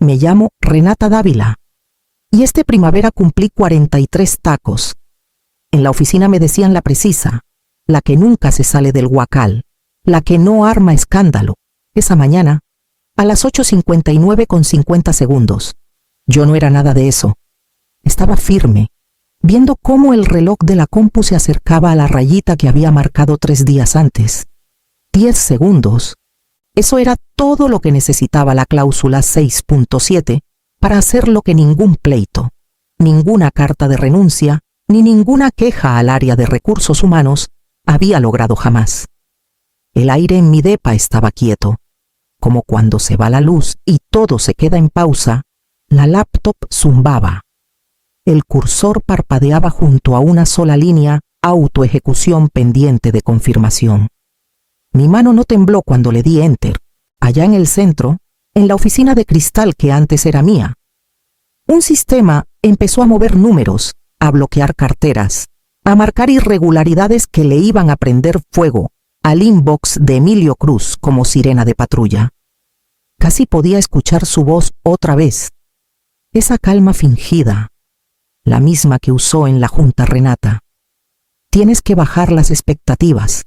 Me llamo Renata Dávila y esta primavera cumplí 43 tacos. En la oficina me decían la precisa, la que nunca se sale del huacal, la que no arma escándalo. Esa mañana, a las 8:59:50, yo no era nada de eso. Estaba firme, viendo cómo el reloj de la compu se acercaba a la rayita que había marcado 3 días antes. 10 segundos. Eso era todo lo que necesitaba la cláusula 6.7 para hacer lo que ningún pleito, ninguna carta de renuncia, ni ninguna queja al área de recursos humanos había logrado jamás. El aire en mi depa estaba quieto. Como cuando se va la luz y todo se queda en pausa, la laptop zumbaba. El cursor parpadeaba junto a una sola línea, autoejecución pendiente de confirmación. Mi mano no tembló cuando le di Enter, allá en el centro, en la oficina de cristal que antes era mía. Un sistema empezó a mover números, a bloquear carteras, a marcar irregularidades que le iban a prender fuego al inbox de Emilio Cruz como sirena de patrulla. Casi podía escuchar su voz otra vez. Esa calma fingida, la misma que usó en la junta Renata. Tienes que bajar las expectativas.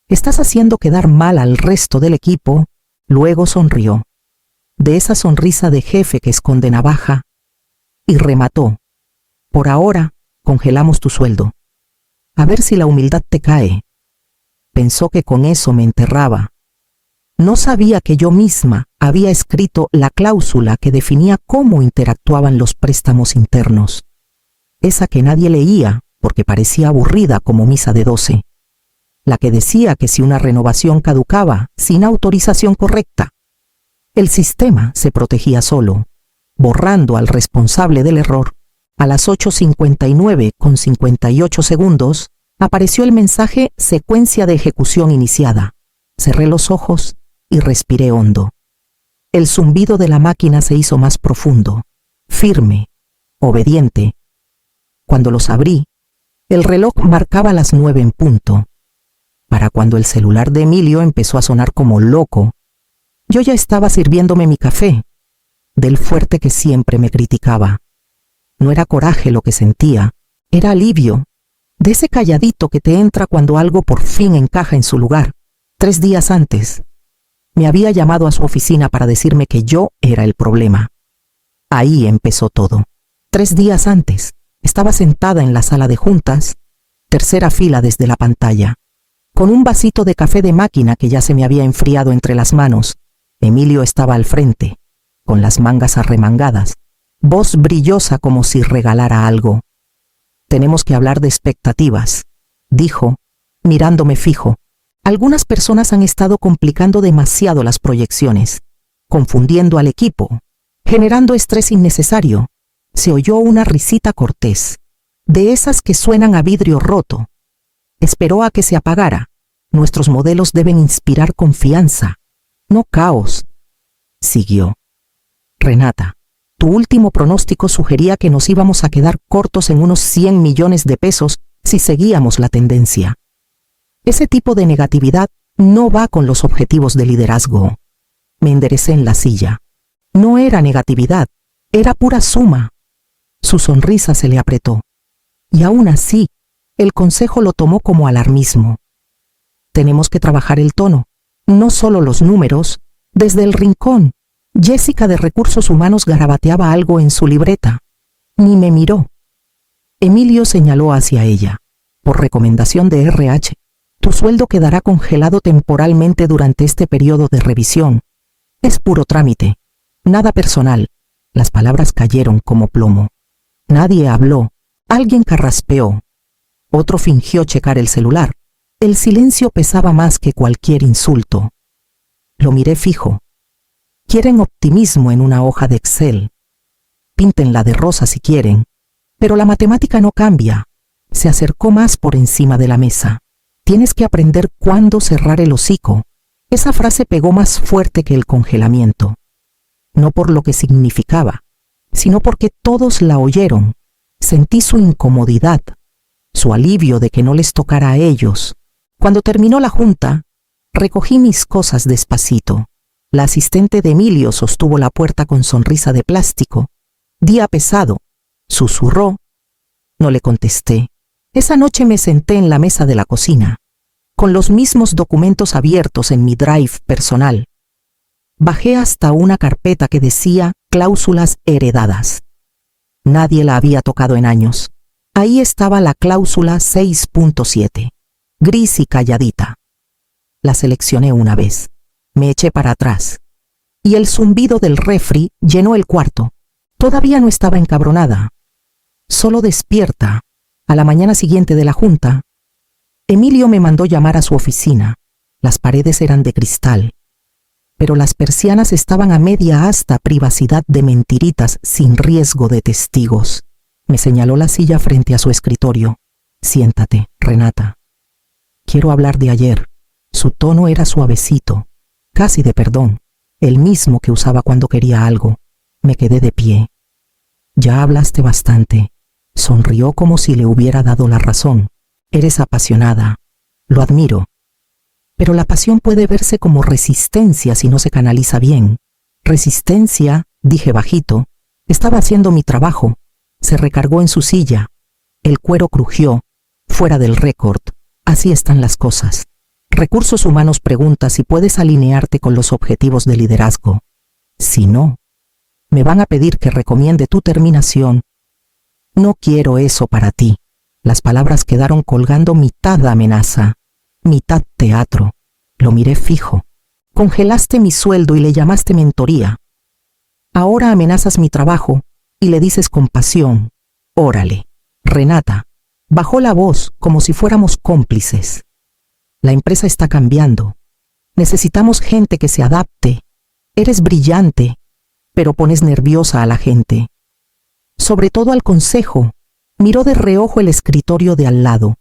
Estás haciendo quedar mal al resto del equipo. Luego sonrió, de esa sonrisa de jefe que esconde navaja, y remató. Por ahora, congelamos tu sueldo. A ver si la humildad te cae. Pensó que con eso me enterraba. No sabía que yo misma había escrito la cláusula que definía cómo interactuaban los préstamos internos. Esa que nadie leía porque parecía aburrida como misa de 12. La que decía que si una renovación caducaba sin autorización correcta, el sistema se protegía solo, borrando al responsable del error. A las 8:59:58 apareció el mensaje secuencia de ejecución iniciada. Cerré los ojos y respiré hondo. El zumbido de la máquina se hizo más profundo, firme, obediente. Cuando los abrí, el reloj marcaba las 9 en punto. Para cuando el celular de Emilio empezó a sonar como loco, yo ya estaba sirviéndome mi café, del fuerte que siempre me criticaba. No era coraje lo que sentía, era alivio, de ese calladito que te entra cuando algo por fin encaja en su lugar. 3 días antes, me había llamado a su oficina para decirme que yo era el problema. Ahí empezó todo. 3 días antes, estaba sentada en la sala de juntas, tercera fila desde la pantalla, con un vasito de café de máquina que ya se me había enfriado entre las manos. Emilio estaba al frente, con las mangas arremangadas, voz brillosa como si regalara algo. Tenemos que hablar de expectativas, dijo, mirándome fijo. Algunas personas han estado complicando demasiado las proyecciones, confundiendo al equipo, generando estrés innecesario. Se oyó una risita cortés, de esas que suenan a vidrio roto. Esperó a que se apagara. Nuestros modelos deben inspirar confianza, no caos. Siguió. Renata, tu último pronóstico sugería que nos íbamos a quedar cortos en unos 100 millones de pesos si seguíamos la tendencia. Ese tipo de negatividad no va con los objetivos de liderazgo. Me enderecé en la silla. No era negatividad, era pura suma. Su sonrisa se le apretó. Y aún así, el consejo lo tomó como alarmismo. Tenemos que trabajar el tono, no solo los números. Desde el rincón, Jessica de Recursos Humanos garabateaba algo en su libreta. Ni me miró. Emilio señaló hacia ella. Por recomendación de RH, tu sueldo quedará congelado temporalmente durante este periodo de revisión. Es puro trámite, nada personal. Las palabras cayeron como plomo. Nadie habló. Alguien carraspeó. Otro fingió checar el celular. El silencio pesaba más que cualquier insulto. Lo miré fijo. Quieren optimismo en una hoja de Excel. Píntenla de rosa si quieren, pero la matemática no cambia. Se acercó más por encima de la mesa. Tienes que aprender cuándo cerrar el hocico. Esa frase pegó más fuerte que el congelamiento. No por lo que significaba, sino porque todos la oyeron. Sentí su incomodidad, su alivio de que no les tocara a ellos. Cuando terminó la junta, recogí mis cosas despacito. La asistente de Emilio sostuvo la puerta con sonrisa de plástico. Día pesado, susurró. No le contesté. Esa noche me senté en la mesa de la cocina, con los mismos documentos abiertos en mi drive personal. Bajé hasta una carpeta que decía cláusulas heredadas. Nadie la había tocado en años. Ahí estaba la cláusula 6.7, gris y calladita. La seleccioné una vez. Me eché para atrás. Y el zumbido del refri llenó el cuarto. Todavía no estaba encabronada. Solo despierta. A la mañana siguiente de la junta, Emilio me mandó llamar a su oficina. Las paredes eran de cristal, pero las persianas estaban a media asta, privacidad de mentiritas sin riesgo de testigos. Me señaló la silla frente a su escritorio. Siéntate, Renata. Quiero hablar de ayer. Su tono era suavecito, casi de perdón, el mismo que usaba cuando quería algo. Me quedé de pie. Ya hablaste bastante. Sonrió como si le hubiera dado la razón. Eres apasionada. Lo admiro. Pero la pasión puede verse como resistencia si no se canaliza bien. Resistencia, dije bajito. Estaba haciendo mi trabajo. Se recargó en su silla. El cuero crujió. Fuera del récord. Así están las cosas. Recursos Humanos pregunta si puedes alinearte con los objetivos de liderazgo. Si no, me van a pedir que recomiende tu terminación. No quiero eso para ti. Las palabras quedaron colgando mitad amenaza, mitad teatro. Lo miré fijo. Congelaste mi sueldo y le llamaste mentoría. Ahora amenazas mi trabajo y le dices con pasión. Órale. Renata. Bajó la voz como si fuéramos cómplices. La empresa está cambiando. Necesitamos gente que se adapte. Eres brillante, pero pones nerviosa a la gente. Sobre todo al consejo. Miró de reojo el escritorio de al lado,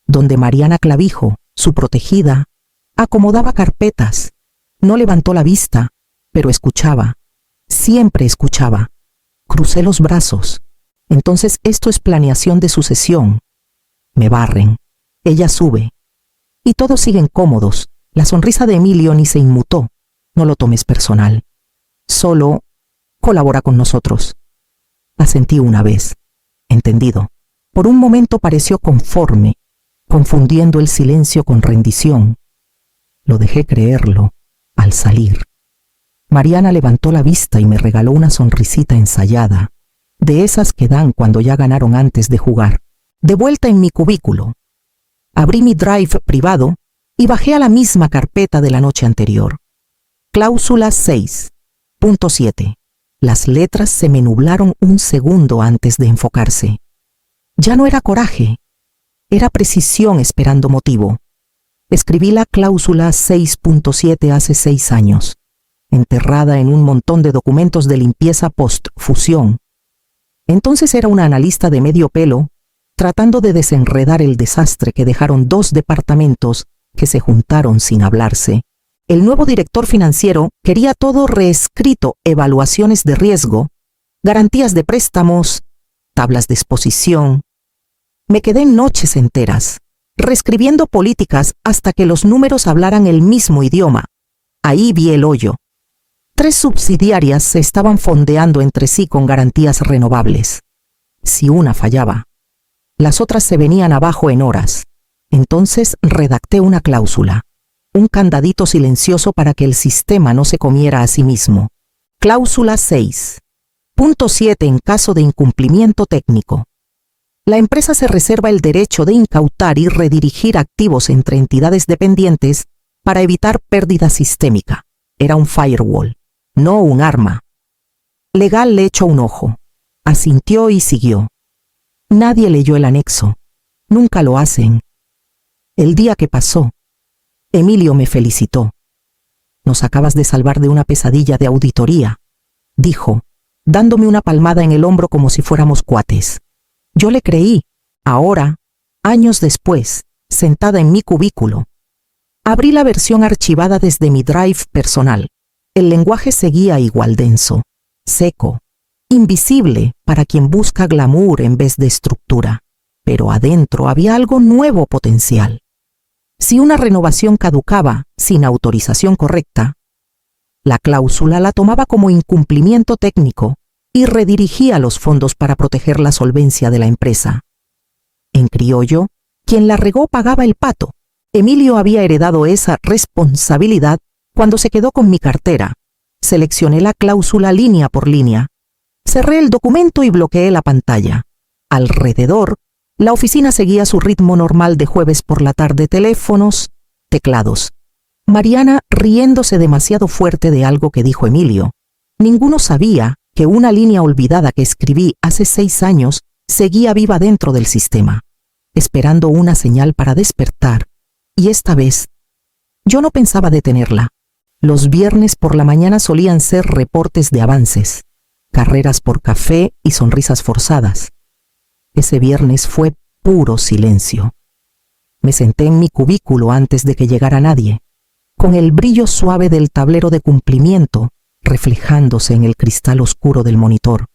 donde Mariana Clavijo, su protegida, acomodaba carpetas. No levantó la vista, pero escuchaba. Siempre escuchaba. Crucé los brazos. Entonces esto es planeación de sucesión. Me barren. Ella sube. Y todos siguen cómodos. La sonrisa de Emilio ni se inmutó. No lo tomes personal. Solo colabora con nosotros. Asentí una vez. Entendido. Por un momento pareció conforme, confundiendo el silencio con rendición. Lo dejé creerlo al salir. Mariana levantó la vista y me regaló una sonrisita ensayada, de esas que dan cuando ya ganaron antes de jugar. De vuelta en mi cubículo, abrí mi drive privado y bajé a la misma carpeta de la noche anterior. Cláusula 6.7. Las letras se me nublaron un segundo antes de enfocarse. Ya no era coraje, era precisión esperando motivo. Escribí la cláusula 6.7 hace 6 años, enterrada en un montón de documentos de limpieza post-fusión. Entonces era una analista de medio pelo, tratando de desenredar el desastre que dejaron 2 departamentos que se juntaron sin hablarse. El nuevo director financiero quería todo reescrito: evaluaciones de riesgo, garantías de préstamos, tablas de exposición. Me quedé noches enteras, reescribiendo políticas hasta que los números hablaran el mismo idioma. Ahí vi el hoyo. 3 subsidiarias se estaban fondeando entre sí con garantías renovables. Si una fallaba, las otras se venían abajo en horas. Entonces redacté una cláusula. Un candadito silencioso para que el sistema no se comiera a sí mismo. Cláusula 6.7 en caso de incumplimiento técnico. La empresa se reserva el derecho de incautar y redirigir activos entre entidades dependientes para evitar pérdida sistémica. Era un firewall, no un arma. Legal le echó un ojo. Asintió y siguió. Nadie leyó el anexo. Nunca lo hacen. El día que pasó, Emilio me felicitó. Nos acabas de salvar de una pesadilla de auditoría, dijo, dándome una palmada en el hombro como si fuéramos cuates. Yo le creí. Ahora, años después, sentada en mi cubículo, abrí la versión archivada desde mi drive personal. El lenguaje seguía igual denso, seco, invisible para quien busca glamour en vez de estructura. Pero adentro había algo nuevo potencial. Si una renovación caducaba sin autorización correcta, La cláusula la tomaba como incumplimiento técnico y redirigía los fondos para proteger la solvencia de la empresa. En criollo, quien la regó pagaba el pato. Emilio había heredado esa responsabilidad cuando se quedó con mi cartera. Seleccioné la cláusula línea por línea. Cerré el documento y bloqueé la pantalla. Alrededor, la oficina seguía su ritmo normal de jueves por la tarde: teléfonos, teclados. Mariana riéndose demasiado fuerte de algo que dijo Emilio. Ninguno sabía que una línea olvidada que escribí hace 6 años seguía viva dentro del sistema, esperando una señal para despertar, y esta vez yo no pensaba detenerla. Los viernes por la mañana solían ser reportes de avances, carreras por café y sonrisas forzadas. Ese viernes fue puro silencio. Me senté en mi cubículo antes de que llegara nadie, con el brillo suave del tablero de cumplimiento reflejándose en el cristal oscuro del monitor.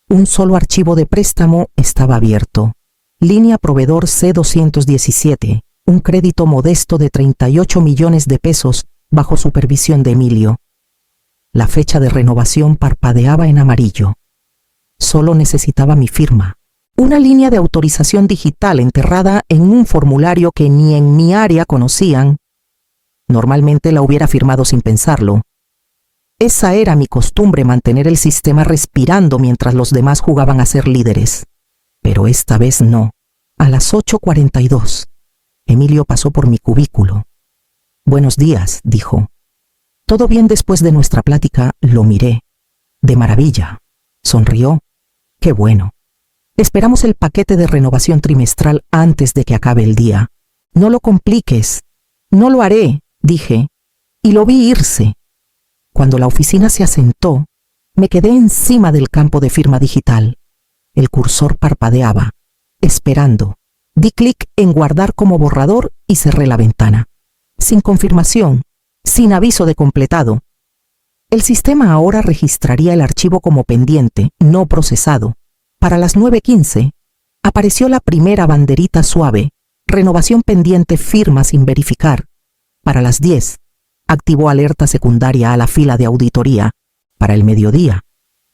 Un solo archivo de préstamo estaba abierto. Línea proveedor C217, un crédito modesto de 38 millones de pesos bajo supervisión de Emilio. La fecha de renovación parpadeaba en amarillo. Solo necesitaba mi firma. Una línea de autorización digital enterrada en un formulario que ni en mi área conocían. Normalmente la hubiera firmado sin pensarlo. Esa era mi costumbre, mantener el sistema respirando mientras los demás jugaban a ser líderes. Pero esta vez no. A las 8:42, Emilio pasó por mi cubículo. «Buenos días», dijo. «¿Todo bien?» Después de nuestra plática, lo miré. «De maravilla». Sonrió. «Qué bueno. Esperamos el paquete de renovación trimestral antes de que acabe el día. No lo compliques». «No lo haré», dije, y lo vi irse. Cuando la oficina se asentó, me quedé encima del campo de firma digital. El cursor parpadeaba, esperando. Di clic en guardar como borrador y cerré la ventana. Sin confirmación, sin aviso de completado. El sistema ahora registraría el archivo como pendiente, no procesado. Para las 9:15, apareció la primera banderita suave: renovación pendiente, firma sin verificar. Para las 10, activó alerta secundaria a la fila de auditoría. Para el mediodía,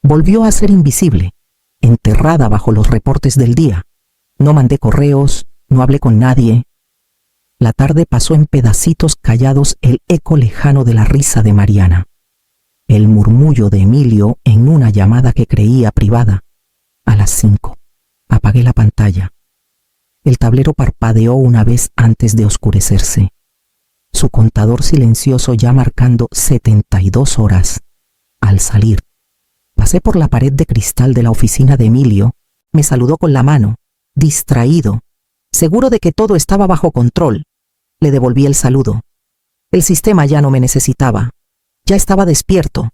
volvió a ser invisible, enterrada bajo los reportes del día. No mandé correos, no hablé con nadie. La tarde pasó en pedacitos callados, el eco lejano de la risa de Mariana, el murmullo de Emilio en una llamada que creía privada. A las 5, apagué la pantalla. El tablero parpadeó una vez antes de oscurecerse, su contador silencioso ya marcando 72 horas. Al salir, pasé por la pared de cristal de la oficina de Emilio. Me saludó con la mano, distraído, seguro de que todo estaba bajo control. Le devolví el saludo. El sistema ya no me necesitaba. Ya estaba despierto.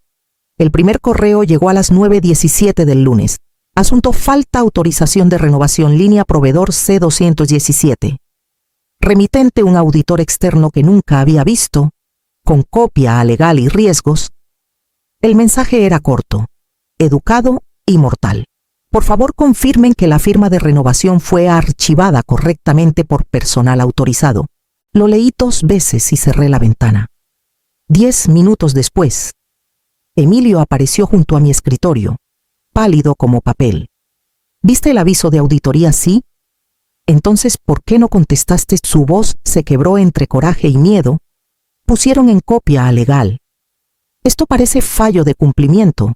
El primer correo llegó a las 9:17 del lunes. Asunto: falta autorización de renovación, línea proveedor C217. Remitente: un auditor externo que nunca había visto, con copia a legal y riesgos. El mensaje era corto, educado y mortal. Por favor, confirmen que la firma de renovación fue archivada correctamente por personal autorizado. Lo leí 2 veces y cerré la ventana. 10 minutos después, Emilio apareció junto a mi escritorio, pálido como papel. ¿Viste el aviso de auditoría? Sí. Entonces, ¿por qué no contestaste? Su voz se quebró entre coraje y miedo. Pusieron en copia a legal. Esto parece fallo de cumplimiento.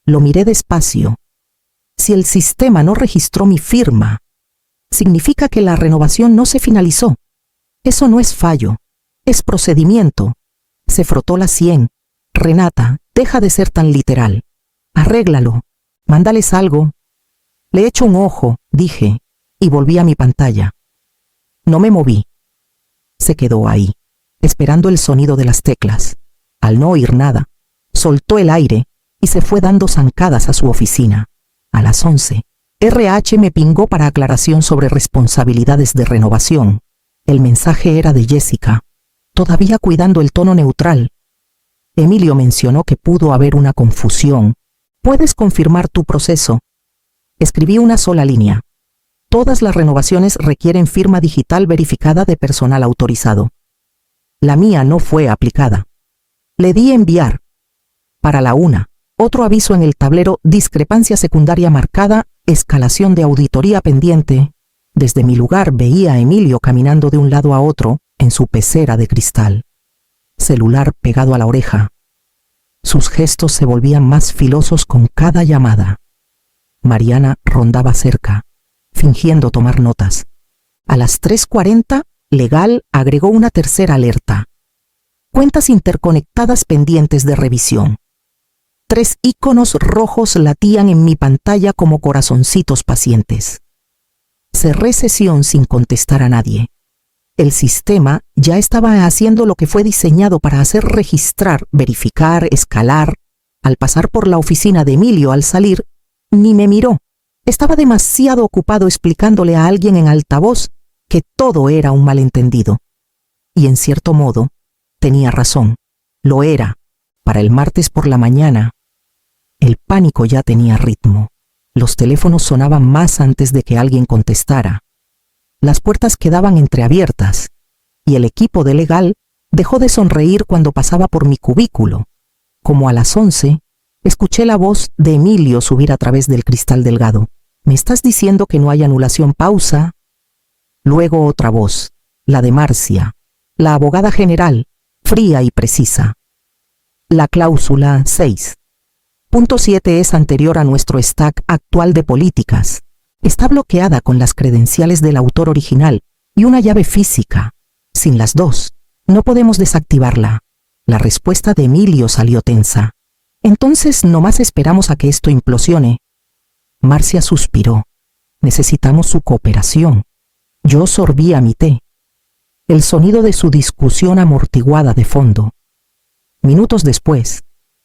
Lo miré despacio. Si el sistema no registró mi firma, significa que la renovación no se finalizó. Eso no es fallo, es procedimiento. Se frotó la sien. Renata, deja de ser tan literal. Arréglalo. Mándales algo. Le echo un ojo, dije, y volví a mi pantalla. No me moví. Se quedó ahí, esperando el sonido de las teclas. Al no oír nada, soltó el aire y se fue dando zancadas a su oficina. A las 11, RH me pingó para aclaración sobre responsabilidades de renovación. El mensaje era de Jessica, todavía cuidando el tono neutral. Emilio mencionó que pudo haber una confusión. ¿Puedes confirmar tu proceso? Escribí una sola línea. Todas las renovaciones requieren firma digital verificada de personal autorizado. La mía no fue aplicada. Le di enviar. Para la 1, otro aviso en el tablero: discrepancia secundaria marcada, escalación de auditoría pendiente. Desde mi lugar veía a Emilio caminando de un lado a otro en su pecera de cristal, celular pegado a la oreja. Sus gestos se volvían más filosos con cada llamada. Mariana rondaba cerca, fingiendo tomar notas. A las 3:40, Legal agregó una tercera alerta: cuentas interconectadas pendientes de revisión. 3 iconos rojos latían en mi pantalla como corazoncitos pacientes. Cerré sesión sin contestar a nadie. El sistema ya estaba haciendo lo que fue diseñado para hacer: registrar, verificar, escalar. Al pasar por la oficina de Emilio, al salir, ni me miró. Estaba demasiado ocupado explicándole a alguien en altavoz que todo era un malentendido. Y en cierto modo, tenía razón. Lo era. Para el martes por la mañana, el pánico ya tenía ritmo. Los teléfonos sonaban más antes de que alguien contestara. Las puertas quedaban entreabiertas, y el equipo de Legal dejó de sonreír cuando pasaba por mi cubículo. Como a las 11, escuché la voz de Emilio subir a través del cristal delgado. ¿Me estás diciendo que no hay anulación? Pausa. Luego otra voz, la de Marcia, la abogada general, fría y precisa. La cláusula 6.7 es anterior a nuestro stack actual de políticas. Está bloqueada con las credenciales del autor original y una llave física. Sin las dos, no podemos desactivarla. La respuesta de Emilio salió tensa. Entonces nomás esperamos a que esto implosione. Marcia suspiró. Necesitamos su cooperación. Yo sorbía mi té. El sonido de su discusión amortiguada de fondo. Minutos después,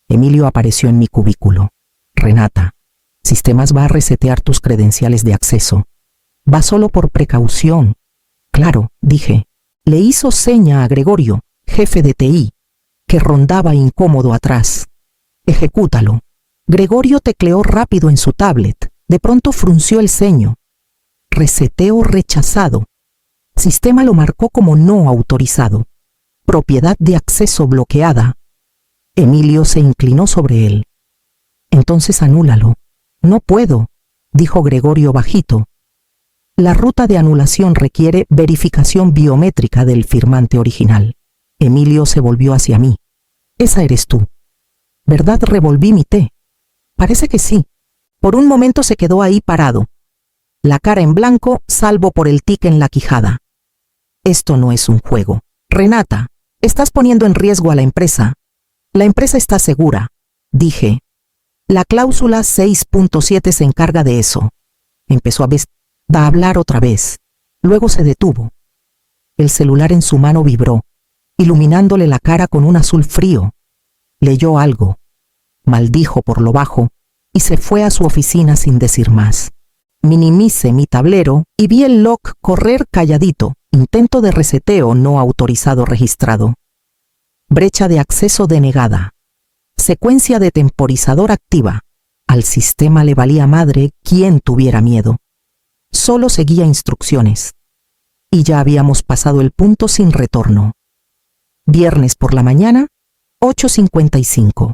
Emilio apareció en mi cubículo. Renata, Sistemas va a resetear tus credenciales de acceso. Va solo por precaución. Claro, dije. Le hizo seña a Gregorio, jefe de TI, que rondaba incómodo atrás. Ejecútalo. Gregorio tecleó rápido en su tablet. De pronto frunció el ceño. Reseteo rechazado. Sistema lo marcó como no autorizado. Propiedad de acceso bloqueada. Emilio se inclinó sobre él. Entonces anúlalo. No puedo, dijo Gregorio bajito. La ruta de anulación requiere verificación biométrica del firmante original. Emilio se volvió hacia mí. Esa eres tú. ¿Verdad? Revolví mi té. Parece que sí. Por un momento se quedó ahí parado. La cara en blanco, salvo por el tic en la quijada. Esto no es un juego. Renata, estás poniendo en riesgo a la empresa. La empresa está segura, dije. La cláusula 6.7 se encarga de eso. Empezó a hablar otra vez. Luego se detuvo. El celular en su mano vibró, iluminándole la cara con un azul frío. Leyó algo. Maldijo por lo bajo y se fue a su oficina sin decir más. Minimicé mi tablero y vi el lock correr calladito. Intento de reseteo no autorizado registrado. Brecha de acceso denegada. Secuencia de temporizador activa. Al sistema le valía madre quien tuviera miedo. Solo seguía instrucciones. Y ya habíamos pasado el punto sin retorno. Viernes por la mañana, 8:55.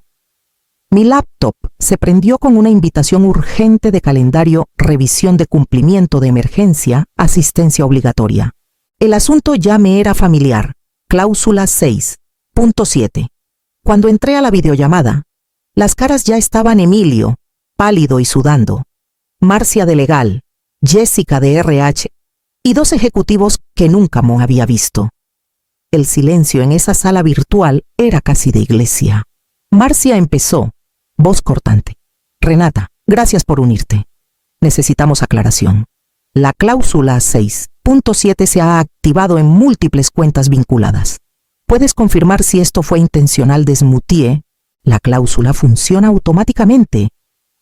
Mi laptop se prendió con una invitación urgente de calendario: revisión de cumplimiento de emergencia, asistencia obligatoria. El asunto ya me era familiar. Cláusula 6.7. Cuando entré a la videollamada, las caras ya estaban: Emilio, pálido y sudando, Marcia de Legal, Jessica de RH y 2 ejecutivos que nunca me había visto. El silencio en esa sala virtual era casi de iglesia. Marcia empezó, voz cortante. Renata, gracias por unirte. Necesitamos aclaración. La cláusula 6.7 se ha activado en múltiples cuentas vinculadas. ¿Puedes confirmar si esto fue intencional? Desmuteé. La cláusula funciona automáticamente.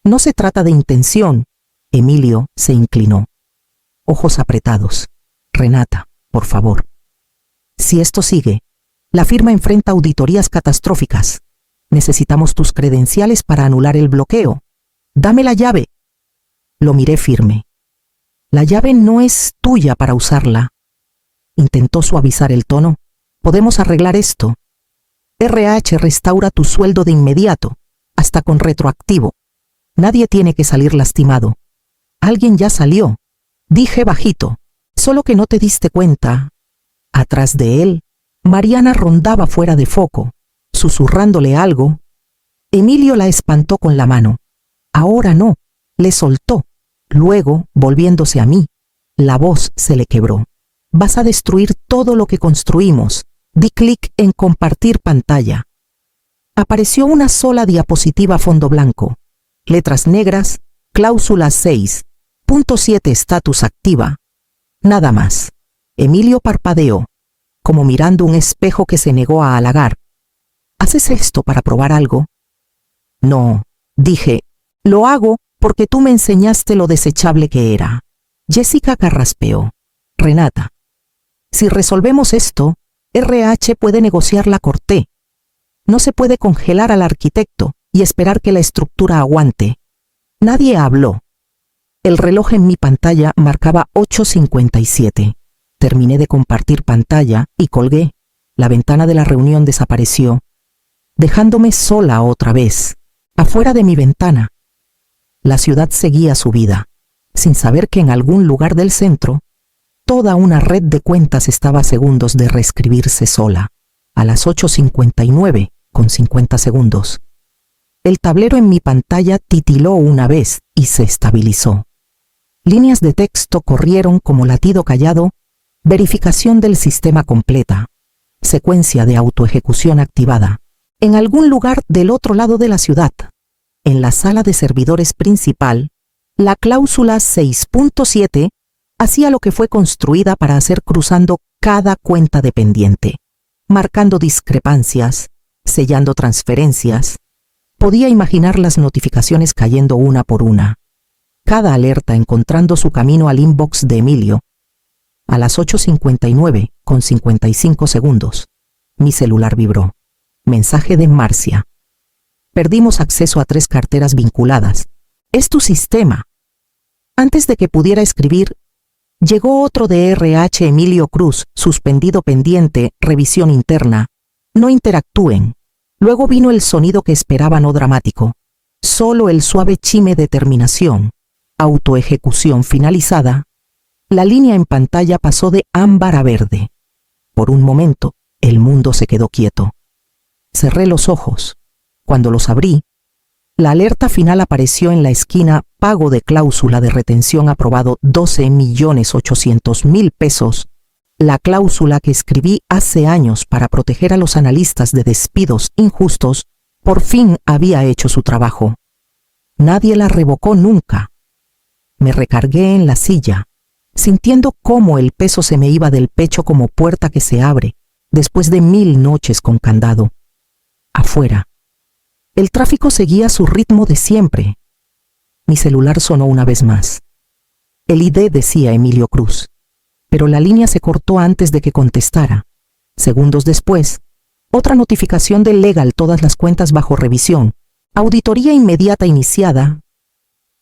No se trata de intención. Emilio se inclinó. Ojos apretados. Renata, por favor. Si esto sigue, la firma enfrenta auditorías catastróficas. Necesitamos tus credenciales para anular el bloqueo. Dame la llave. Lo miré firme. La llave no es tuya para usarla. Intentó suavizar el tono. Podemos arreglar esto. RH restaura tu sueldo de inmediato, hasta con retroactivo. Nadie tiene que salir lastimado. Alguien ya salió, dije bajito, solo que no te diste cuenta. Atrás de él, Mariana rondaba fuera de foco, susurrándole algo. Emilio la espantó con la mano. Ahora no, le soltó. Luego, volviéndose a mí, la voz se le quebró. Vas a destruir todo lo que construimos. Di clic en compartir pantalla. Apareció una sola diapositiva a fondo blanco. Letras negras, cláusula 6.7 estatus activa. Nada más. Emilio parpadeó, como mirando un espejo que se negó a halagar. ¿Haces esto para probar algo? No, dije, lo hago porque tú me enseñaste lo desechable que era. Jessica carraspeó. Renata, si resolvemos esto, RH puede negociar la corte. No se puede congelar al arquitecto y esperar que la estructura aguante. Nadie habló. El reloj en mi pantalla marcaba 8:57. Terminé de compartir pantalla y colgué. La ventana de la reunión desapareció, dejándome sola otra vez, afuera de mi ventana. La ciudad seguía su vida, sin saber que en algún lugar del centro, toda una red de cuentas estaba a segundos de reescribirse sola, a las 8:59, con 50 segundos. El tablero en mi pantalla titiló una vez y se estabilizó. Líneas de texto corrieron como latido callado. Verificación del sistema completa. Secuencia de autoejecución activada. En algún lugar del otro lado de la ciudad, en la sala de servidores principal, la cláusula 6.7 hacía lo que fue construida para hacer cruzando cada cuenta dependiente, marcando discrepancias, sellando transferencias. Podía imaginar las notificaciones cayendo una por una, cada alerta encontrando su camino al inbox de Emilio. A las 8:59, con 55 segundos, mi celular vibró. Mensaje de Marcia. Perdimos acceso a 3 carteras vinculadas. Es tu sistema. Antes de que pudiera escribir, llegó otro de RH Emilio Cruz, suspendido pendiente, revisión interna. No interactúen. Luego vino el sonido que esperaba no dramático. Solo el suave chime de terminación. Autoejecución finalizada. La línea en pantalla pasó de ámbar a verde. Por un momento, el mundo se quedó quieto. Cerré los ojos. Cuando los abrí, la alerta final apareció en la esquina: pago de cláusula de retención aprobado 12.800.000 pesos. La cláusula que escribí hace años para proteger a los analistas de despidos injustos, por fin había hecho su trabajo. Nadie la revocó nunca. Me recargué en la silla, sintiendo cómo el peso se me iba del pecho como puerta que se abre, después de 1000 noches con candado. Afuera, el tráfico seguía su ritmo de siempre. Mi celular sonó una vez más. El ID decía Emilio Cruz, pero la línea se cortó antes de que contestara. Segundos después, otra notificación de Legal: todas las cuentas bajo revisión. Auditoría inmediata iniciada.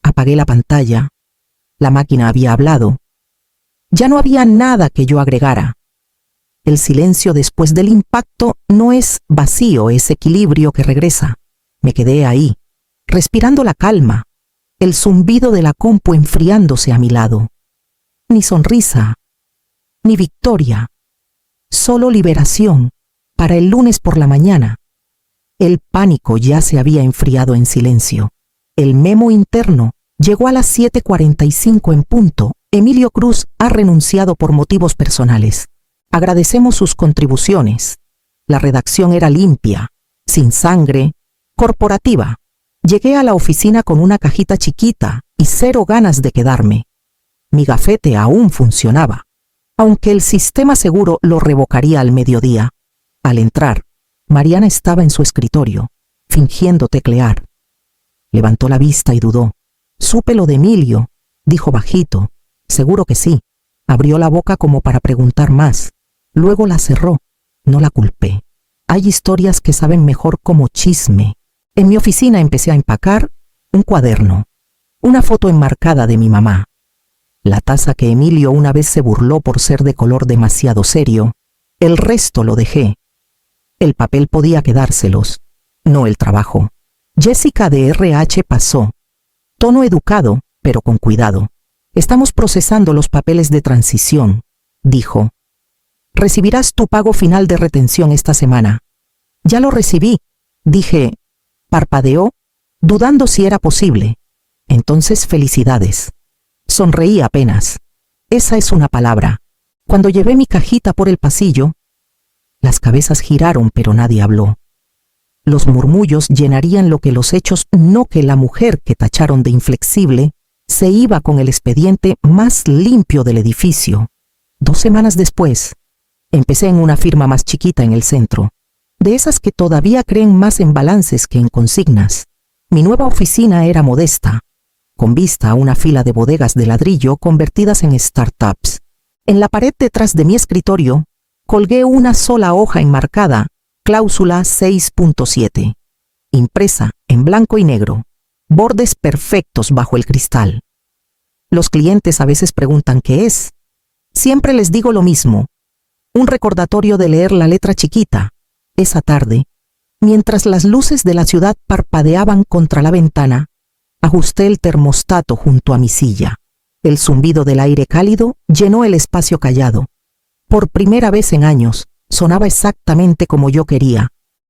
Apagué la pantalla. La máquina había hablado. Ya no había nada que yo agregara. El silencio después del impacto no es vacío, es equilibrio que regresa. Me quedé ahí, respirando la calma, el zumbido de la compu enfriándose a mi lado. Ni sonrisa, ni victoria, solo liberación para el lunes por la mañana. El pánico ya se había enfriado en silencio. El memo interno llegó a las 7:45 en punto. Emilio Cruz ha renunciado por motivos personales. Agradecemos sus contribuciones. La redacción era limpia, sin sangre, corporativa. Llegué a la oficina con una cajita chiquita y 0 ganas de quedarme. Mi gafete aún funcionaba, aunque el sistema seguro lo revocaría al mediodía. Al entrar, Mariana estaba en su escritorio, fingiendo teclear. Levantó la vista y dudó. Supe lo de Emilio, dijo bajito. Seguro que sí. Abrió la boca como para preguntar más. Luego la cerró. No la culpé. Hay historias que saben mejor como chisme. En mi oficina empecé a empacar un cuaderno, una foto enmarcada de mi mamá, la taza que Emilio una vez se burló por ser de color demasiado serio. El resto lo dejé. El papel podía quedárselos, no el trabajo. Jessica de RH pasó. Tono educado, pero con cuidado. Estamos procesando los papeles de transición, dijo. Recibirás tu pago final de retención esta semana. Ya lo recibí, dije. Parpadeó, dudando si era posible. Entonces, felicidades. Sonreí apenas. Esa es una palabra. Cuando llevé mi cajita por el pasillo, las cabezas giraron, pero nadie habló. Los murmullos llenarían lo que los hechos, no que la mujer que tacharon de inflexible se iba con el expediente más limpio del edificio. 2 semanas después, empecé en una firma más chiquita en el centro, de esas que todavía creen más en balances que en consignas. Mi nueva oficina era modesta, con vista a una fila de bodegas de ladrillo convertidas en startups. En la pared detrás de mi escritorio, colgué una sola hoja enmarcada, cláusula 6.7, impresa en blanco y negro, bordes perfectos bajo el cristal. Los clientes a veces preguntan qué es. Siempre les digo lo mismo, un recordatorio de leer la letra chiquita. Esa tarde, mientras las luces de la ciudad parpadeaban contra la ventana, ajusté el termostato junto a mi silla. El zumbido del aire cálido llenó el espacio callado. Por primera vez en años, sonaba exactamente como yo quería,